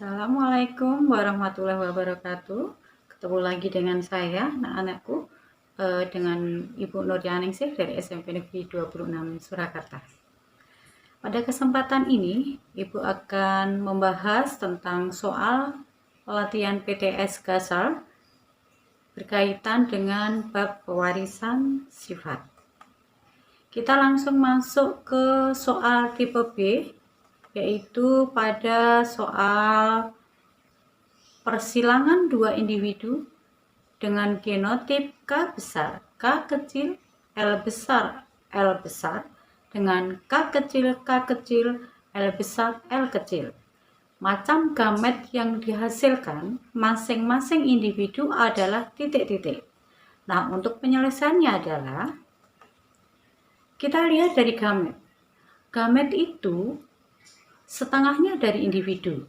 Assalamualaikum warahmatullahi wabarakatuh. Ketemu lagi dengan saya, anak-anakku, dengan Ibu Nuryaningsih dari SMP Negeri 26 Surakarta. Pada kesempatan ini, Ibu akan membahas tentang soal latihan PTS Gasal berkaitan dengan bab pewarisan sifat. Kita langsung masuk ke soal tipe B, yaitu pada soal persilangan dua individu dengan genotip K besar, K kecil, L besar, L besar dengan K kecil, K kecil, L besar, L kecil. Macam gamet yang dihasilkan masing-masing individu adalah titik-titik. Nah, untuk penyelesaiannya adalah kita lihat dari gamet. Gamet itu setengahnya dari individu.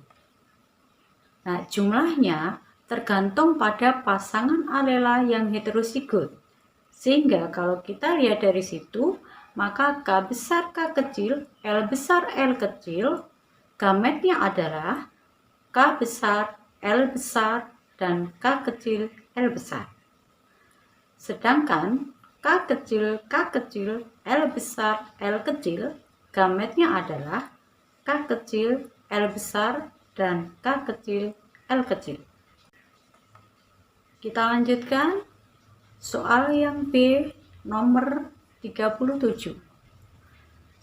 Nah, jumlahnya tergantung pada pasangan alela yang heterozigot. Sehingga kalau kita lihat dari situ, maka K besar K kecil, L besar L kecil, gametnya adalah K besar, L besar, dan K kecil, L besar. Sedangkan K kecil, K kecil, L besar, L kecil, gametnya adalah K kecil, L besar, dan K kecil, L kecil. Kita lanjutkan soal yang B nomor 37.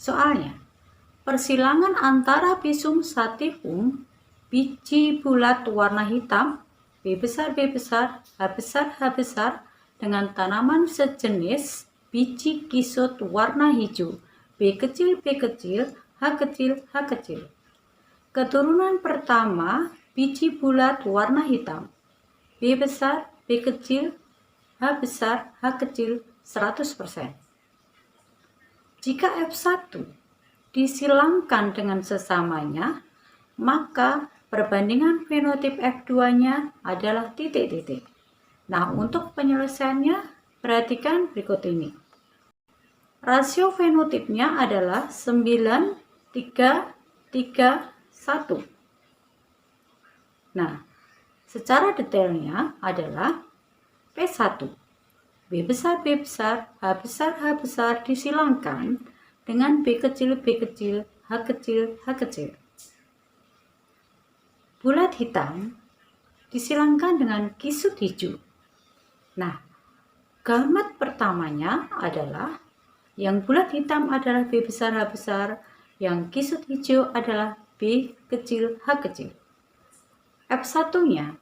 Soalnya, persilangan antara Pisum sativum biji bulat warna hitam B besar H besar dengan tanaman sejenis biji kisut warna hijau B kecil H kecil. Keturunan pertama biji bulat warna hitam B besar B kecil H besar H kecil 100%. Jika F1 disilangkan dengan sesamanya, maka perbandingan fenotip F2-nya adalah titik-titik. Nah, untuk penyelesaiannya, perhatikan berikut ini. Rasio fenotipnya adalah 9:3:1. Nah, secara detailnya adalah P1 B besar H besar disilangkan dengan B kecil H kecil. Bulat hitam disilangkan dengan kisut hijau. Nah, gamet pertamanya adalah yang bulat hitam adalah B besar H besar, yang kisut hijau adalah B kecil H kecil. F1-nya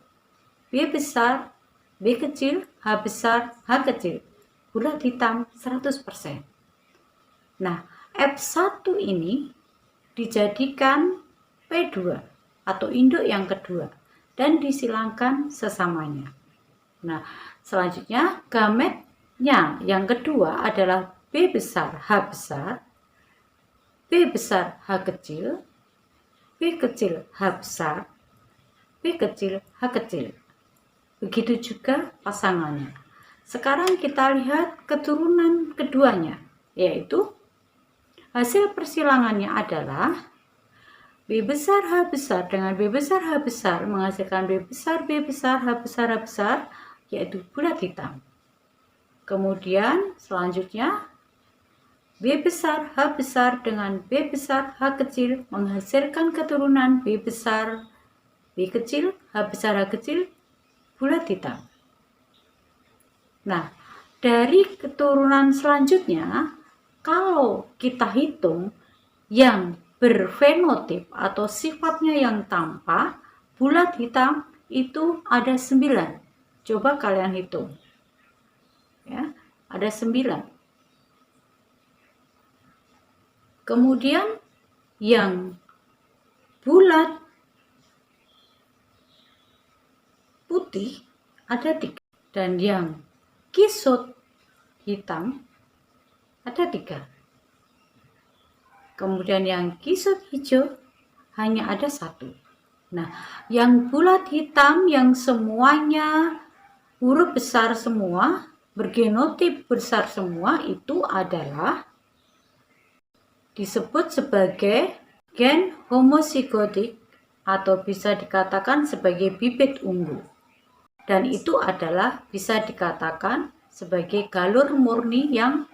B besar B kecil H besar H kecil, bulat hitam 100%. Nah, F1 ini dijadikan P2 atau induk yang kedua dan disilangkan sesamanya. Nah, selanjutnya gametnya yang kedua adalah B besar H besar, B besar H kecil, B kecil H besar, B kecil H kecil. Begitu juga pasangannya. Sekarang kita lihat keturunan keduanya, yaitu hasil persilangannya adalah B besar H besar dengan B besar H besar menghasilkan B besar H besar, yaitu bulat hitam. Kemudian selanjutnya B besar H besar dengan B besar H kecil menghasilkan keturunan B besar B kecil H besar H kecil, bulat hitam. Nah, dari keturunan selanjutnya, kalau kita hitung yang berfenotip atau sifatnya yang tampak bulat hitam itu ada 9. Coba kalian hitung. Ya, ada 9. Kemudian yang bulat putih ada 3 dan yang kisut hitam ada 3. Kemudian yang kisut hijau hanya ada 1. Nah, yang bulat hitam yang semuanya huruf besar semua, bergenotip besar semua, itu adalah disebut sebagai gen homozigotik atau bisa dikatakan sebagai bibit unggul. Dan itu adalah bisa dikatakan sebagai galur murni yang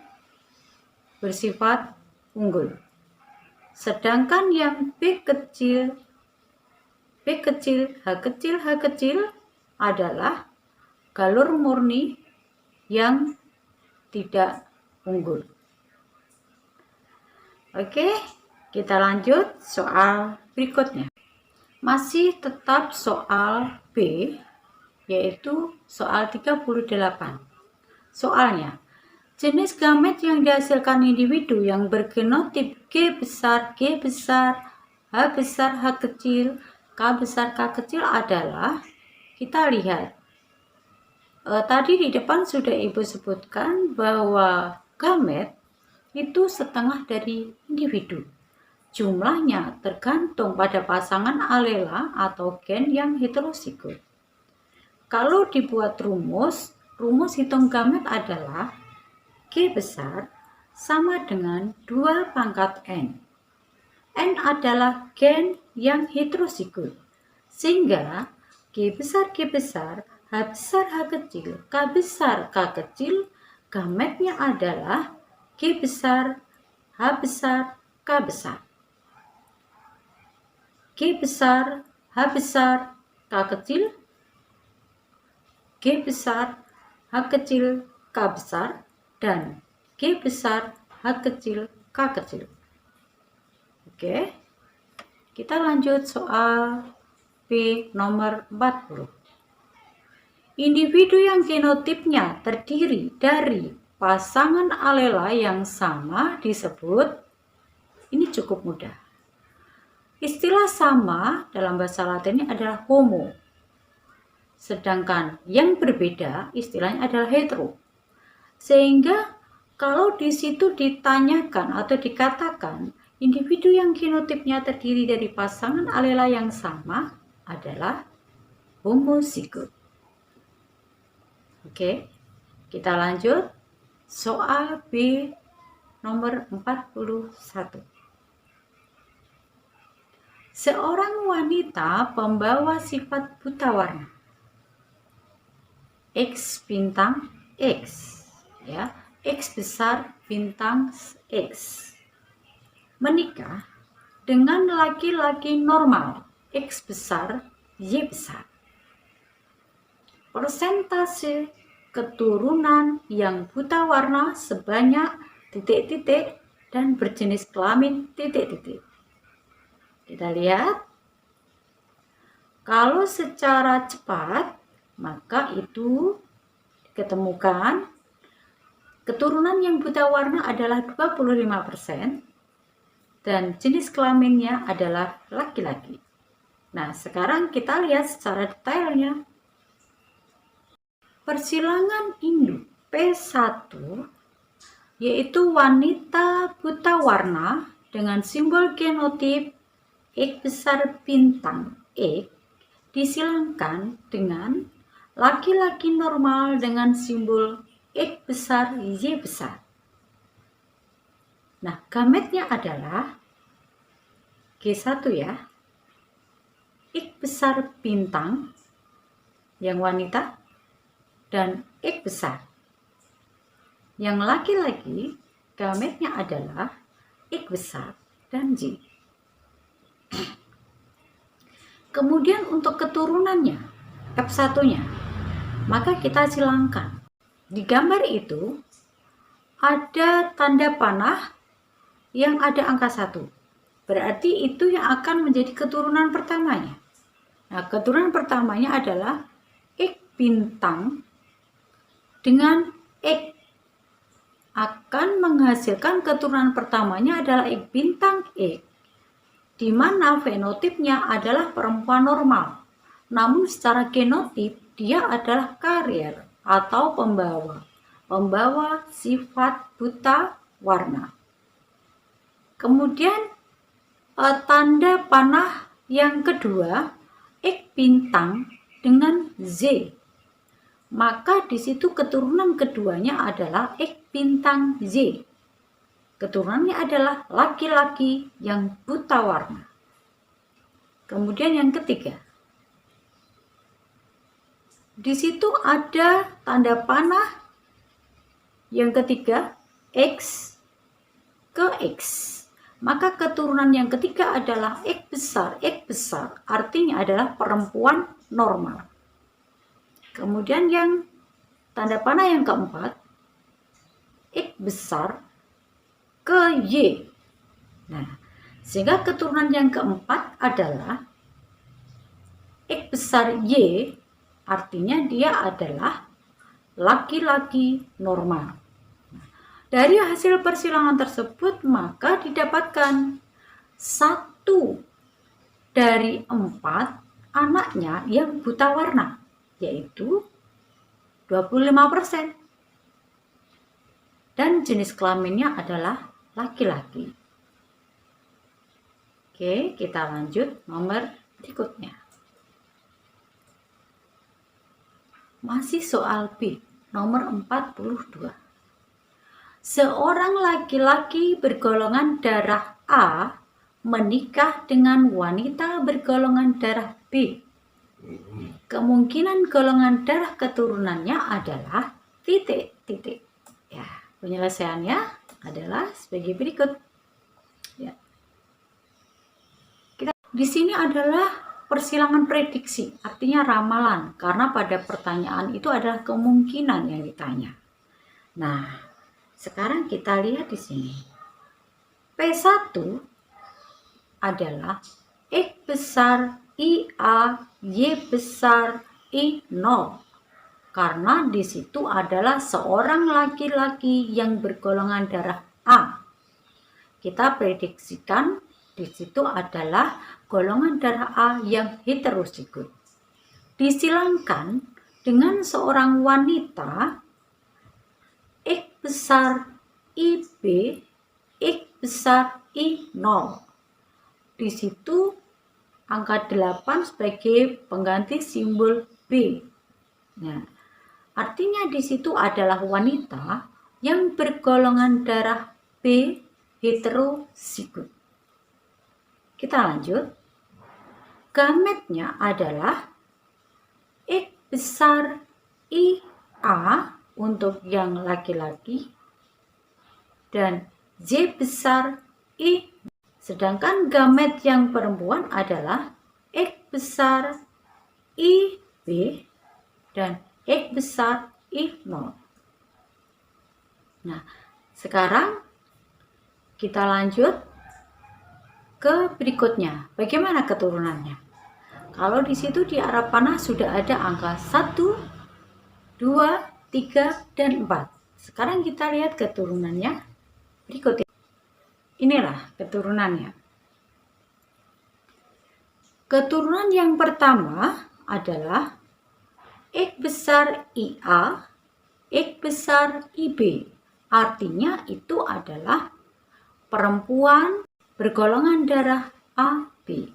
bersifat unggul. Sedangkan yang B kecil, H kecil adalah galur murni yang tidak unggul. Oke, kita lanjut soal berikutnya. Masih tetap soal B, yaitu soal 38. Soalnya, jenis gamet yang dihasilkan individu yang bergenotip G besar, H besar, H kecil, K besar, K kecil adalah, kita lihat. Tadi di depan sudah Ibu sebutkan bahwa gamet itu setengah dari individu. Jumlahnya tergantung pada pasangan alela atau gen yang heterozigot. Kalau dibuat rumus hitung gamet adalah G besar sama dengan 2 pangkat N. N adalah gen yang heterozigot. Sehingga G besar, H besar, H kecil, K besar, K kecil, gametnya adalah G besar, H besar, K besar. G besar, H besar, K kecil, G besar, H kecil, K besar, dan G besar, H kecil, K kecil. Oke, kita lanjut soal B nomor 40. Individu yang genotipnya terdiri dari pasangan alela yang sama disebut, ini cukup mudah. Istilah sama dalam bahasa Latinnya adalah homo. Sedangkan yang berbeda istilahnya adalah hetero. Sehingga kalau di situ ditanyakan atau dikatakan individu yang genotipnya terdiri dari pasangan alela yang sama adalah homozigot. Oke, kita lanjut soal B nomor 41. Seorang wanita pembawa sifat buta warna X bintang X, ya, X besar bintang X, menikah dengan laki-laki normal X besar Y besar. Persentase keturunan yang buta warna sebanyak titik-titik dan berjenis kelamin titik-titik. Kita lihat, kalau secara cepat, maka itu diketemukan keturunan yang buta warna adalah 25% dan jenis kelaminnya adalah laki-laki. Nah, sekarang kita lihat secara detailnya. Persilangan induk P1 yaitu wanita buta warna dengan simbol genotip X besar bintang X disilangkan dengan laki-laki normal dengan simbol X besar Y besar. Nah, gametnya adalah G1 ya, X besar bintang yang wanita dan X besar. Yang laki-laki gametnya adalah X besar dan Y. Kemudian untuk keturunannya, F1-nya, maka kita silangkan. Di gambar itu ada tanda panah yang ada angka 1. Berarti itu yang akan menjadi keturunan pertamanya. Nah, keturunan pertamanya adalah X bintang dengan X akan menghasilkan keturunan pertamanya adalah X bintang X, di mana fenotipnya adalah perempuan normal. Namun secara genotip dia adalah karier atau pembawa sifat buta warna. Kemudian tanda panah yang kedua X bintang dengan Z. Maka di situ keturunan keduanya adalah X bintang Z. Keturunannya adalah laki-laki yang buta warna. Kemudian yang ketiga, di situ ada tanda panah yang ketiga, X ke X. Maka keturunan yang ketiga adalah X besar. X besar artinya adalah perempuan normal. Kemudian yang tanda panah yang keempat, X besar ke Y. Nah, sehingga keturunan yang keempat adalah X besar Y, artinya dia adalah laki-laki normal. Dari hasil persilangan tersebut, maka didapatkan 1 dari 4 anaknya yang buta warna, yaitu 25%. Dan jenis kelaminnya adalah laki-laki. Oke, kita lanjut nomor berikutnya. Masih soal B, nomor 42. Seorang laki-laki bergolongan darah A menikah dengan wanita bergolongan darah B. Kemungkinan golongan darah keturunannya adalah titik-titik. Ya, penyelesaiannya adalah sebagai berikut. Ya. Di sini adalah persilangan prediksi, artinya ramalan, karena pada pertanyaan itu adalah kemungkinan yang ditanya. Nah, sekarang kita lihat di sini. P1 adalah X besar IA, Y besar I0. Karena di situ adalah seorang laki-laki yang bergolongan darah A. Kita prediksikan di situ adalah golongan darah A yang heterozigot. Disilangkan dengan seorang wanita X besar IB, X besar I0. Di situ angka 8 sebagai pengganti simbol B. Nah, artinya di situ adalah wanita yang bergolongan darah B heterozigot. Kita lanjut. Gametnya adalah X besar IA untuk yang laki-laki dan Y besar I. Sedangkan gamet yang perempuan adalah X besar IB dan X besar I0. Nah, sekarang kita lanjut ke berikutnya. Bagaimana keturunannya? Kalau di situ di arah panah sudah ada angka 1, 2, 3, dan 4. Sekarang kita lihat keturunannya berikut. Inilah keturunannya. Keturunan yang pertama adalah X besar IA, X besar IB. Artinya itu adalah perempuan bergolongan darah AB.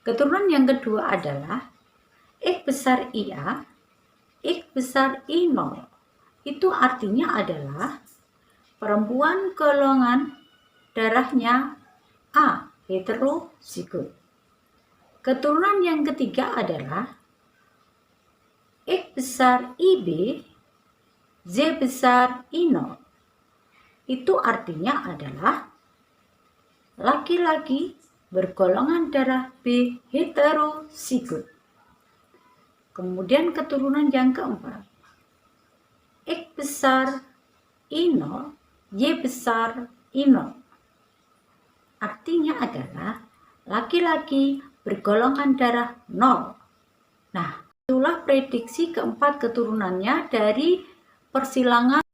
Keturunan yang kedua adalah X besar IA, X besar I0. Itu artinya adalah perempuan golongan darahnya A, heterozigot. Keturunan yang ketiga adalah X besar IB, Y besar I0. Itu artinya adalah laki-laki bergolongan darah B heterozigot. Kemudian keturunan yang keempat, X besar I0, Y besar I0. Artinya adalah laki-laki bergolongan darah 0. Nah, itulah prediksi keempat keturunannya dari persilangan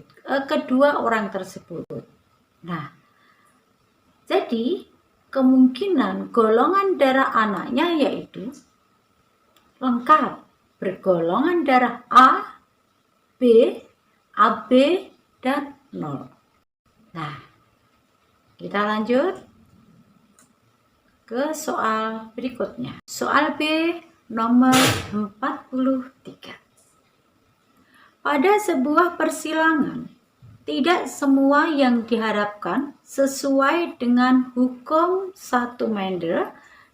kedua orang tersebut. Nah, jadi kemungkinan golongan darah anaknya yaitu lengkap, bergolongan darah A, B, AB, dan 0. Nah, kita lanjut ke soal berikutnya. Soal B nomor 43. Pada sebuah persilangan, tidak semua yang diharapkan sesuai dengan hukum 1 Mendel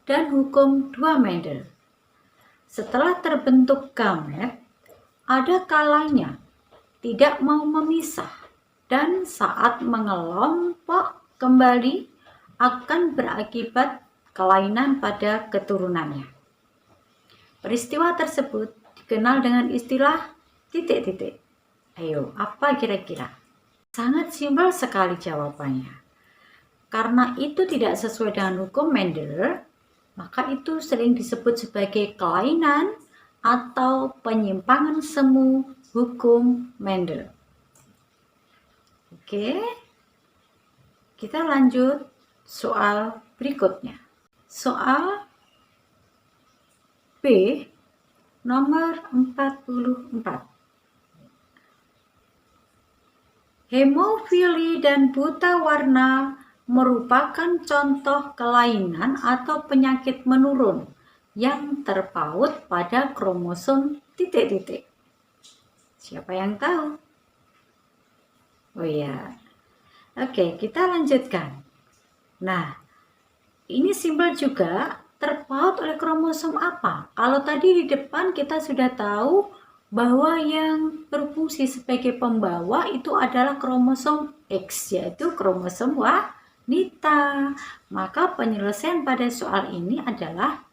dan hukum 2 Mendel. Setelah terbentuk gamet, ada kalanya tidak mau memisah dan saat mengelompok kembali akan berakibat kelainan pada keturunannya. Peristiwa tersebut dikenal dengan istilah titik-titik. Ayo, apa kira-kira? Sangat simpel sekali jawabannya. Karena itu tidak sesuai dengan hukum Mendel, maka itu sering disebut sebagai kelainan atau penyimpangan semu hukum Mendel. Oke, kita lanjut soal berikutnya. Soal B nomor 44. Hemofili dan buta warna merupakan contoh kelainan atau penyakit menurun yang terpaut pada kromosom titik-titik. Siapa yang tahu? Oh ya. Oke, kita lanjutkan. Nah, ini simbol juga terpaut oleh kromosom apa? Kalau tadi di depan kita sudah tahu bahwa yang berfungsi sebagai pembawa itu adalah kromosom X, yaitu kromosom wanita. Maka penyelesaian pada soal ini adalah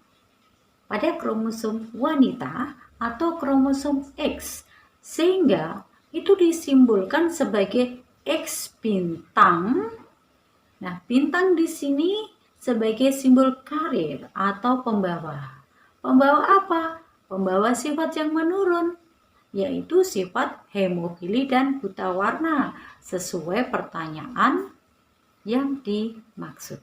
pada kromosom wanita atau kromosom X, sehingga itu disimbolkan sebagai X bintang. Nah, bintang di sini sebagai simbol karir atau pembawa. Pembawa apa? Pembawa sifat yang menurun, yaitu sifat hemofili dan buta warna, sesuai pertanyaan yang dimaksud.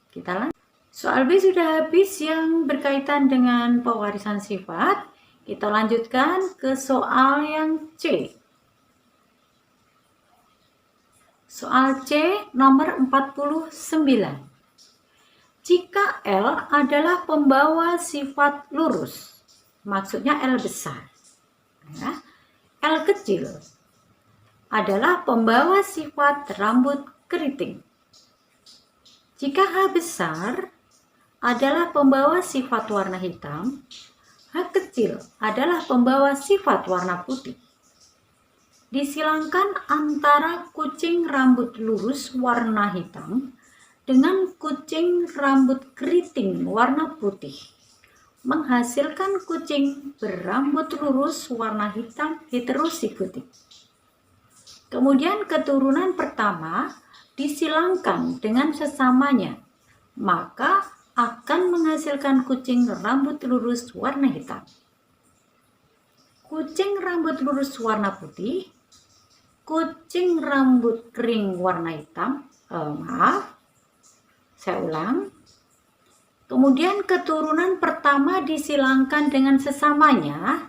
Kita lanjut. Soal B sudah habis yang berkaitan dengan pewarisan sifat. Kita lanjutkan ke soal yang C. Soal C nomor 49. Jika L adalah pembawa sifat lurus, maksudnya L besar, ya, L kecil adalah pembawa sifat rambut keriting. Jika H besar adalah pembawa sifat warna hitam, H kecil adalah pembawa sifat warna putih. Disilangkan antara kucing rambut lurus warna hitam dengan kucing rambut keriting warna putih, menghasilkan kucing berambut lurus warna hitam heterozigotik. Kemudian keturunan pertama disilangkan dengan sesamanya, maka akan menghasilkan kucing rambut lurus warna hitam. Kucing rambut lurus warna putih, kucing rambut kering warna hitam, saya ulang. Kemudian keturunan pertama disilangkan dengan sesamanya,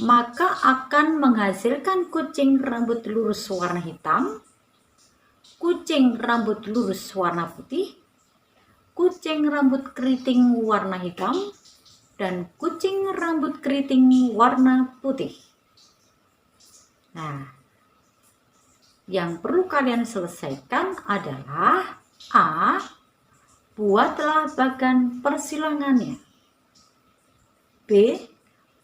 maka akan menghasilkan kucing rambut lurus warna hitam, kucing rambut lurus warna putih, kucing rambut keriting warna hitam, dan kucing rambut keriting warna putih. Nah, yang perlu kalian selesaikan adalah A. Buatlah bagan persilangannya. B.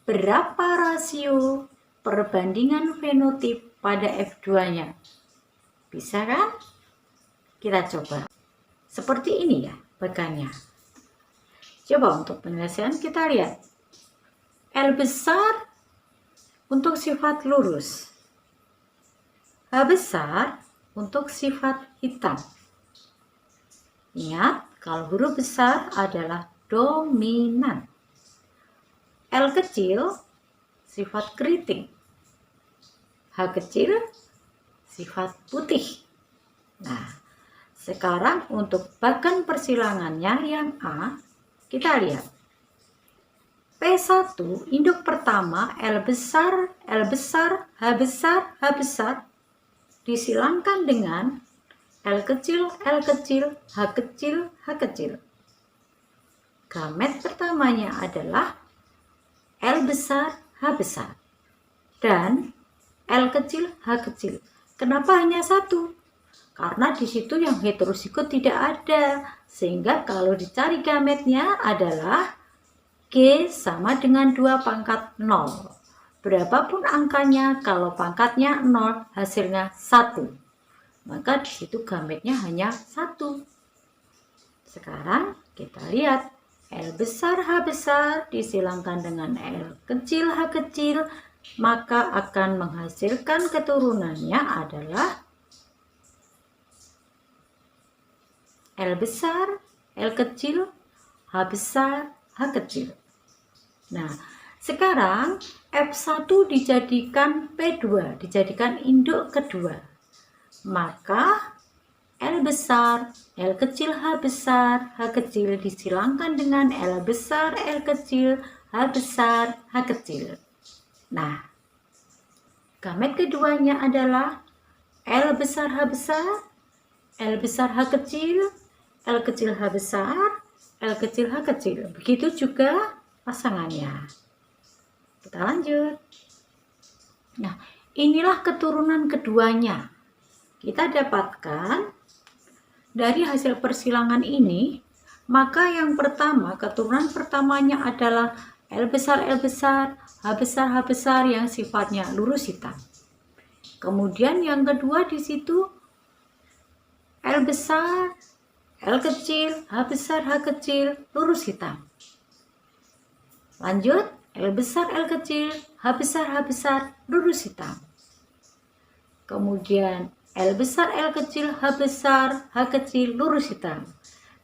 Berapa rasio perbandingan fenotip pada F2-nya? Bisa kan? Kita coba. Seperti ini ya bagannya. Coba untuk penyelesaian kita lihat. L besar untuk sifat lurus. H besar untuk sifat hitam. Ingat, kalau huruf besar adalah dominan. L kecil sifat keriting. H kecil sifat putih. Nah, sekarang untuk bagan persilangannya yang A, kita lihat. P1 induk pertama L besar, H besar, H besar disilangkan dengan L kecil, H kecil, H kecil. Gamet pertamanya adalah L besar, H besar. Dan L kecil, H kecil. Kenapa hanya satu? karena di situ yang heterosigot tidak ada, sehingga kalau dicari gametnya adalah G sama dengan 2 pangkat 0. Berapapun angkanya, kalau pangkatnya 0, hasilnya 1. Maka di situ gametnya hanya 1. Sekarang kita lihat L besar H besar disilangkan dengan L kecil H kecil, maka akan menghasilkan keturunannya adalah L besar, L kecil, H besar, H kecil. Nah, sekarang F1 dijadikan P2, dijadikan induk kedua. Maka L besar, L kecil, H besar, H kecil disilangkan dengan L besar, L kecil, H besar, H kecil. Nah, gamet keduanya adalah L besar, H besar, L besar, H kecil, L kecil, H besar, L kecil, H kecil. Begitu juga pasangannya. Kita lanjut. Nah, inilah keturunan keduanya. Kita dapatkan dari hasil persilangan ini, maka yang pertama, keturunan pertamanya adalah L besar, L besar, H besar, H besar yang sifatnya lurus hitam. Kemudian yang kedua di situ L besar, L kecil, H besar, H kecil, lurus hitam. Lanjut, L besar, L kecil, H besar, H besar, lurus hitam. Kemudian L besar, L kecil, H besar, H kecil, lurus hitam.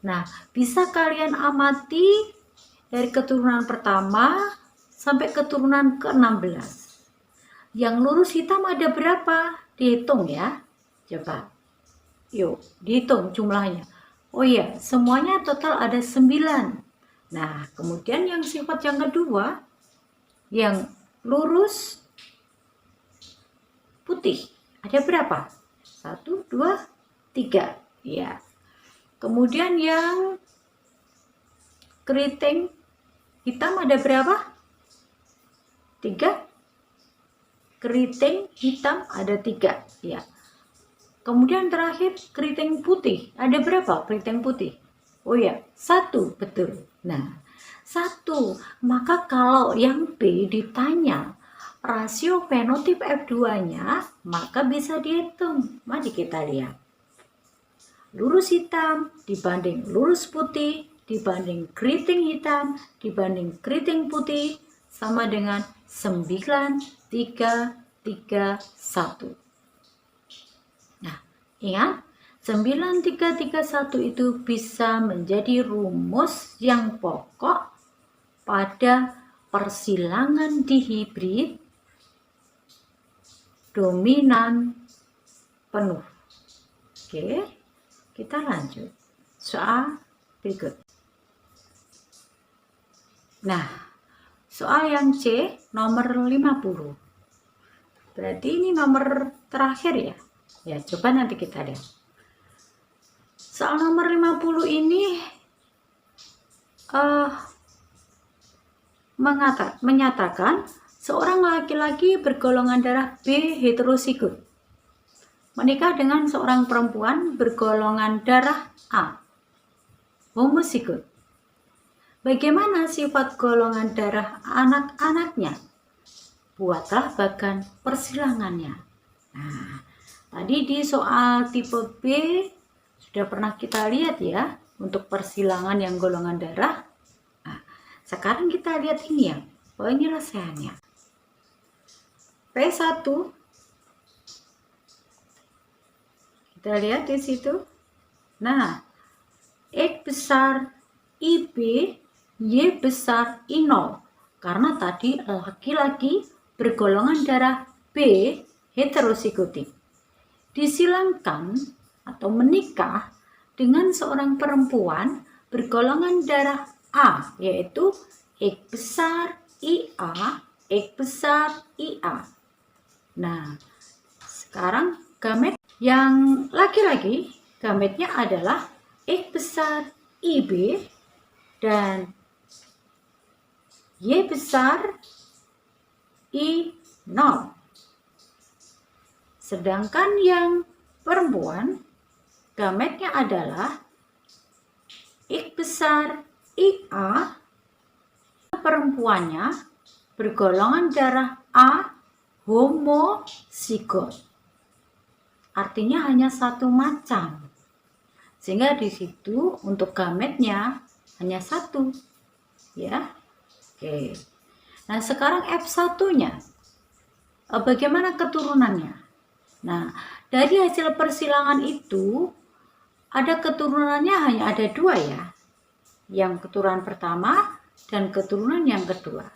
Nah, bisa kalian amati dari keturunan pertama sampai keturunan ke-16. Yang lurus hitam ada berapa? Dihitung ya. Coba. Yuk, dihitung jumlahnya. Oh iya, semuanya total ada 9. Nah, kemudian yang sifat yang kedua, yang lurus putih, ada berapa? 1, 2, 3. Ya. Kemudian yang keriting hitam ada berapa? 3. Keriting hitam ada 3. Ya. Kemudian terakhir keriting putih. Ada berapa keriting putih? Oh ya, 1, betul. Nah, 1. Maka kalau yang B ditanya rasio fenotip F2-nya, maka bisa dihitung. Mari kita lihat. Lurus hitam dibanding lurus putih, dibanding keriting hitam, dibanding keriting putih, sama dengan 9, 3, 3, 1. Nah, ingat, 9331 itu bisa menjadi rumus yang pokok pada persilangan dihibrid dominan penuh. Oke, kita lanjut. Soal berikut. Nah, soal yang C nomor 50. Berarti ini nomor terakhir ya. Ya, coba nanti kita lihat. Soal nomor 50 ini menyatakan seorang laki-laki bergolongan darah B heterosigot menikah dengan seorang perempuan bergolongan darah A homosigot. Bagaimana sifat golongan darah anak-anaknya? Buatlah bagan persilangannya. Nah, tadi di soal tipe B sudah pernah kita lihat ya, untuk persilangan yang golongan darah. Nah, sekarang kita lihat ini ya, penyelesaiannya. P1, kita lihat di situ. Nah, X besar IB, Y besar I0. Karena tadi laki-laki bergolongan darah B heterosigotik disilangkan atau menikah dengan seorang perempuan bergolongan darah A, yaitu X besar IA, X besar IA. Nah, sekarang gamet yang laki-laki, gametnya adalah X besar IB dan Y besar I0. Sedangkan yang perempuan gametnya adalah X besar IA, perempuannya bergolongan darah A, homozigot. Artinya hanya satu macam. Sehingga di situ untuk gametnya hanya satu. Ya. Oke. Nah, sekarang F1-nya. Bagaimana keturunannya? Nah, dari hasil persilangan itu ada keturunannya hanya ada dua ya. Yang keturunan pertama dan keturunan yang kedua.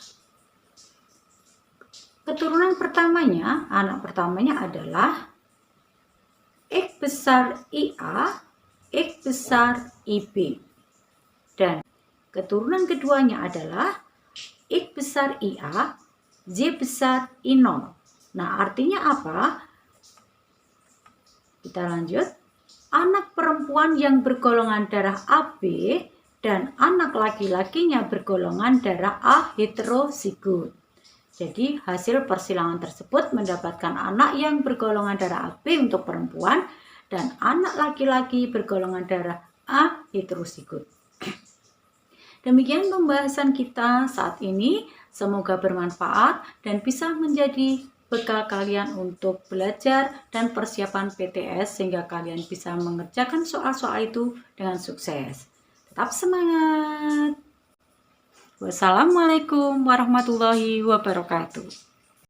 Keturunan pertamanya, anak pertamanya adalah X besar IA, X besar IB. Dan keturunan keduanya adalah X besar IA, Y besar I0. Nah, artinya apa? Kita lanjut. Anak perempuan yang bergolongan darah AB dan anak laki-lakinya bergolongan darah A heterozigot. Jadi hasil persilangan tersebut mendapatkan anak yang bergolongan darah AB untuk perempuan dan anak laki-laki bergolongan darah A heterozigot. Demikian pembahasan kita saat ini. Semoga bermanfaat dan bisa menjadi bekal kalian untuk belajar dan persiapan PTS sehingga kalian bisa mengerjakan soal-soal itu dengan sukses. Tetap semangat. Wassalamualaikum warahmatullahi wabarakatuh.